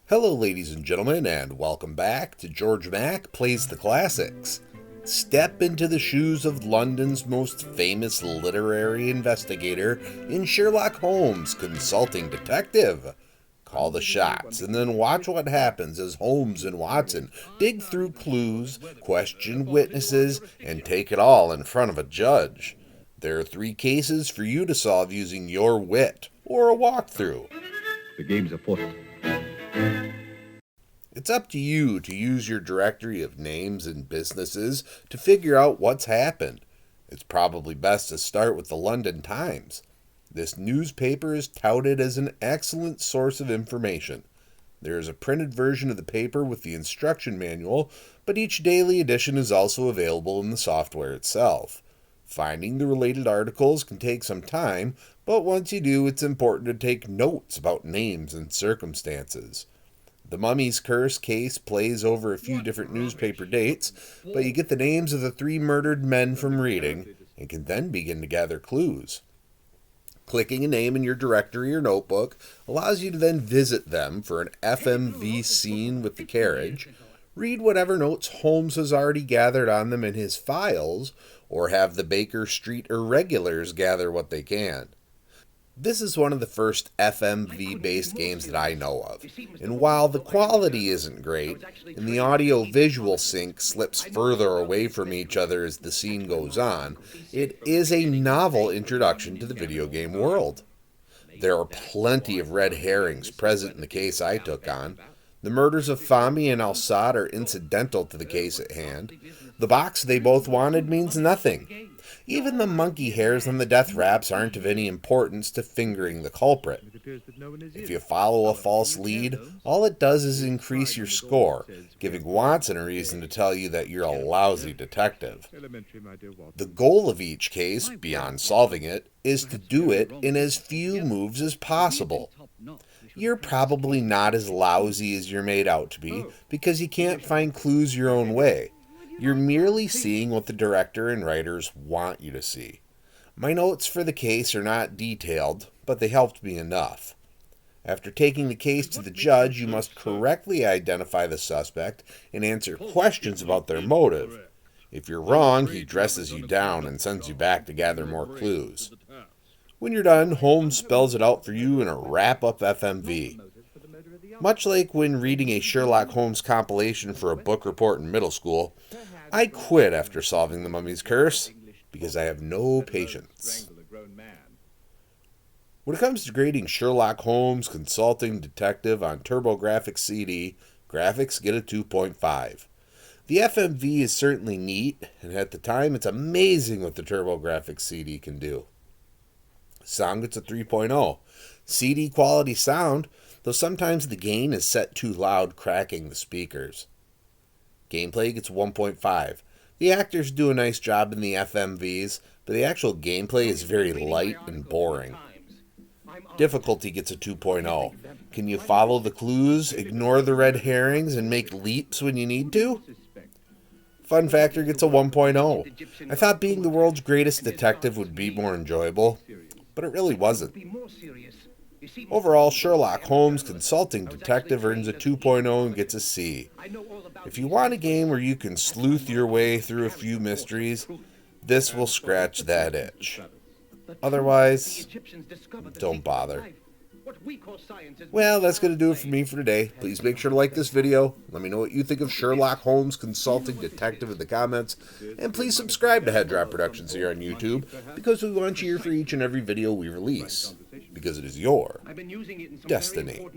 Hello, ladies and gentlemen, and welcome back to Georg Mack Plays the Classics. Step into the shoes of London's most famous literary investigator in Sherlock Holmes, consulting detective. Call the shots, and then watch what happens as Holmes and Watson dig through clues, question witnesses, and take it all in front of a judge. There are 3 cases for you to solve using your wit, or a walkthrough. The game's afoot. It's up to you to use your directory of names and businesses to figure out what's happened. It's probably best to start with the London Times. This newspaper is touted as an excellent source of information. There is a printed version of the paper with the instruction manual, but each daily edition is also available in the software itself. Finding the related articles can take some time, but once you do, it's important to take notes about names and circumstances. The Mummy's Curse case plays over a few different newspaper dates, but you get the names of the 3 murdered men from reading, and can then begin to gather clues. Clicking a name in your directory or notebook allows you to then visit them for an FMV scene with the carriage, read whatever notes Holmes has already gathered on them in his files, or have the Baker Street Irregulars gather what they can. This is one of the first FMV-based games that I know of, and while the quality isn't great, and the audio-visual sync slips further away from each other as the scene goes on, it is a novel introduction to the video game world. There are plenty of red herrings present in the case I took on. The murders of Fahmy and Al-Sad are incidental to the case at hand. The box they both wanted means nothing. Even the monkey hairs on the death wraps aren't of any importance to fingering the culprit. If you follow a false lead, all it does is increase your score, giving Watson a reason to tell you that you're a lousy detective. The goal of each case, beyond solving it, is to do it in as few moves as possible. You're probably not as lousy as you're made out to be, because you can't find clues your own way. You're merely seeing what the director and writers want you to see. My notes for the case are not detailed, but they helped me enough. After taking the case to the judge, you must correctly identify the suspect and answer questions about their motive. If you're wrong, he dresses you down and sends you back to gather more clues. When you're done, Holmes spells it out for you in a wrap-up FMV. Much like when reading a Sherlock Holmes compilation for a book report in middle school, I quit after solving the Mummy's Curse because I have no patience. When it comes to grading Sherlock Holmes Consulting Detective on TurboGrafx CD, graphics get a 2.5. The FMV is certainly neat, and at the time it's amazing what the TurboGrafx CD can do. Sound gets a 3.0. CD quality sound, though sometimes the gain is set too loud, cracking the speakers. Gameplay gets 1.5. The actors do a nice job in the FMVs, but the actual gameplay is very light and boring. Difficulty gets a 2.0. Can you follow the clues, ignore the red herrings, and make leaps when you need to? Fun factor gets a 1.0. I thought being the world's greatest detective would be more enjoyable, but it really wasn't. Overall, Sherlock Holmes Consulting Detective earns a 2.0 and gets a C. If you want a game where you can sleuth your way through a few mysteries, this will scratch that itch. Otherwise, don't bother. Well, that's going to do it for me for today. Please make sure to like this video. Let me know what you think of Sherlock Holmes Consulting Detective in the comments. And please subscribe to Head Drop Productions here on YouTube, because we want you here for each and every video we release. Because it is your destiny.